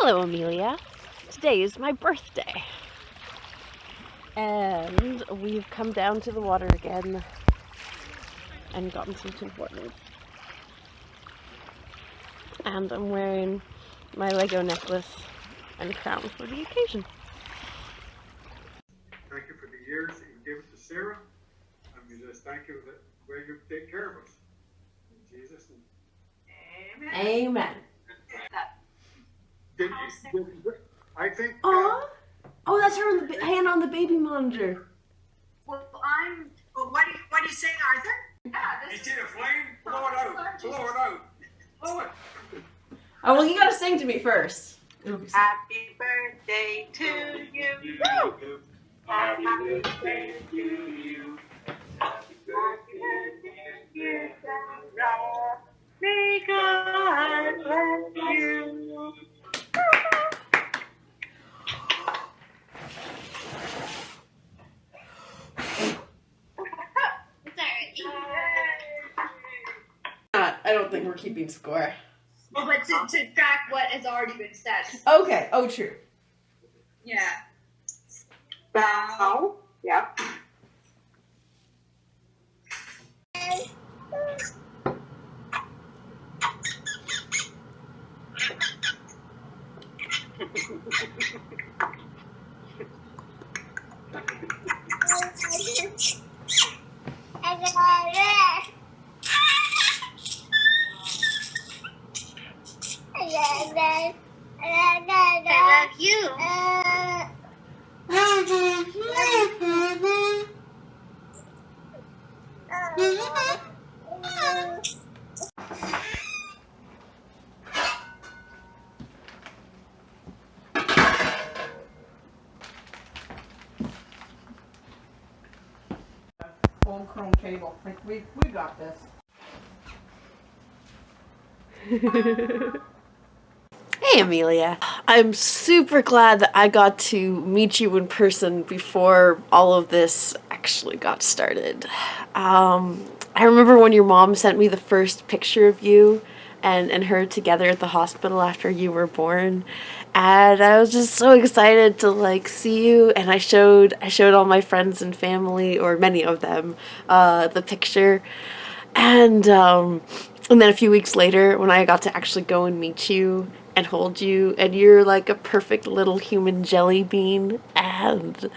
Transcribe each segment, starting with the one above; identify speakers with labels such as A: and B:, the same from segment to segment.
A: Hello, Amelia. Today is my birthday. And we've come down to the water again and gotten some Tim Hortons. And I'm wearing my Lego necklace and crown for the occasion.
B: Thank you for the years that you gave it to Sarah. And we just thank you for the way you take care of us. In Jesus' name.
A: Amen. Amen.
B: I think.
A: Oh, that's her hand on the baby monitor.
C: Well, what are you saying, Arthur? Yeah,
B: This is a flame. Blow it out. Blow it out. Blow it.
A: Oh, well, you gotta sing to me first.
C: Happy birthday to you. Woo! Happy birthday to you. Happy birthday to you. May God bless you.
A: I don't think we're keeping score.
D: Well, but to track what has already been said.
A: Okay. Oh, true.
D: Yeah.
C: Bow. Yep.
D: I love you.
A: Old chrome table. Like we got this. Hey, Amelia. I'm super glad that I got to meet you in person before all of this actually got started. I remember when your mom sent me the first picture of you and her together at the hospital after you were born, and I was just so excited to see you, and I showed all my friends and family, or many of them, the picture, and then a few weeks later when I got to actually go and meet you and hold you, and you're like a perfect little human jelly bean, and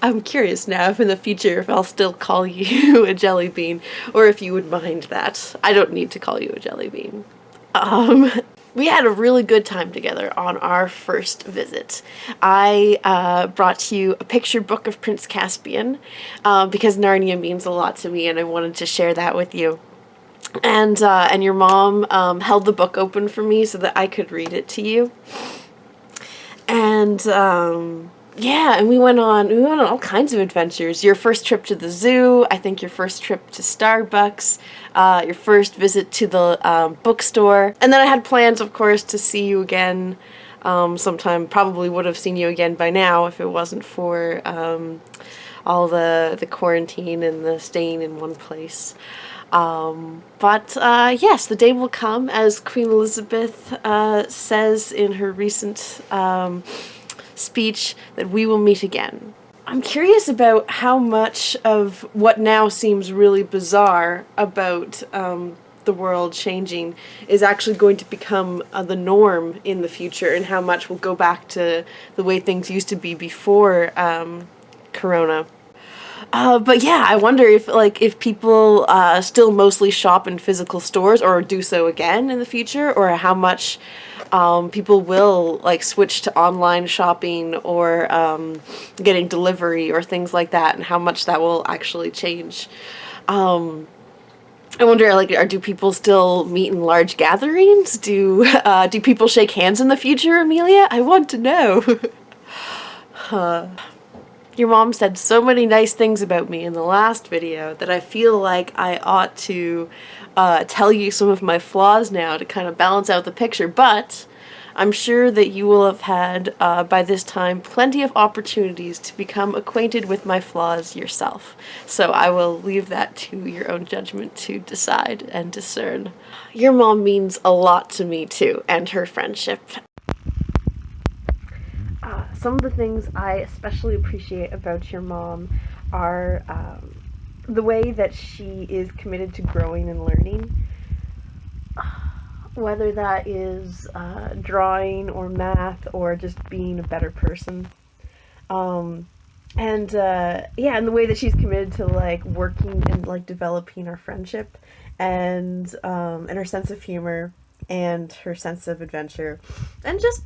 A: I'm curious now if in the future if I'll still call you a jelly bean, or if you would mind that. I don't need to call you a jelly bean. We had a really good time together on our first visit. I brought you a picture book of Prince Caspian because Narnia means a lot to me, and I wanted to share that with you. And your mom held the book open for me so that I could read it to you. And yeah, and we went on all kinds of adventures. Your first trip to the zoo, I think your first trip to Starbucks, your first visit to the bookstore. And then I had plans, of course, to see you again sometime. Probably would have seen you again by now if it wasn't for all the quarantine and the staying in one place. But yes, the day will come, as Queen Elizabeth says in her recent speech, that we will meet again. I'm curious about how much of what now seems really bizarre about the world changing is actually going to become the norm in the future, and how much will go back to the way things used to be before Corona. But yeah, I wonder if people still mostly shop in physical stores or do so again in the future, or how much people will switch to online shopping or getting delivery or things like that, and how much that will actually change. I wonder, do people still meet in large gatherings? Do people shake hands in the future, Amelia? I want to know. Your mom said so many nice things about me in the last video that I feel like I ought to tell you some of my flaws now to kind of balance out the picture, but I'm sure that you will have had, by this time, plenty of opportunities to become acquainted with my flaws yourself. So I will leave that to your own judgment to decide and discern. Your mom means a lot to me, too, and her friendship. Some of the things I especially appreciate about your mom are the way that she is committed to growing and learning. Whether that is drawing or math or just being a better person. And the way that she's committed to like working and like developing our friendship, and her sense of humor and her sense of adventure, and just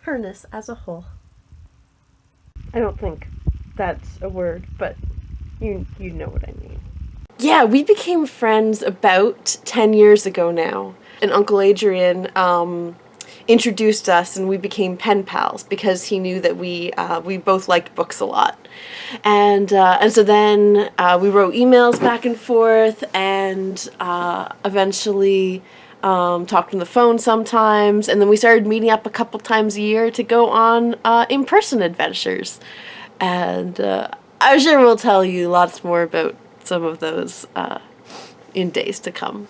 A: herness as a whole. I don't think that's a word, but you know what I mean. Yeah, we became friends about 10 years ago now. And Uncle Adrian introduced us, and we became pen pals because he knew that we both liked books a lot. And so then we wrote emails back and forth, and eventually talked on the phone sometimes, and then we started meeting up a couple times a year to go on in-person adventures. And I'm sure we'll tell you lots more about some of those in days to come.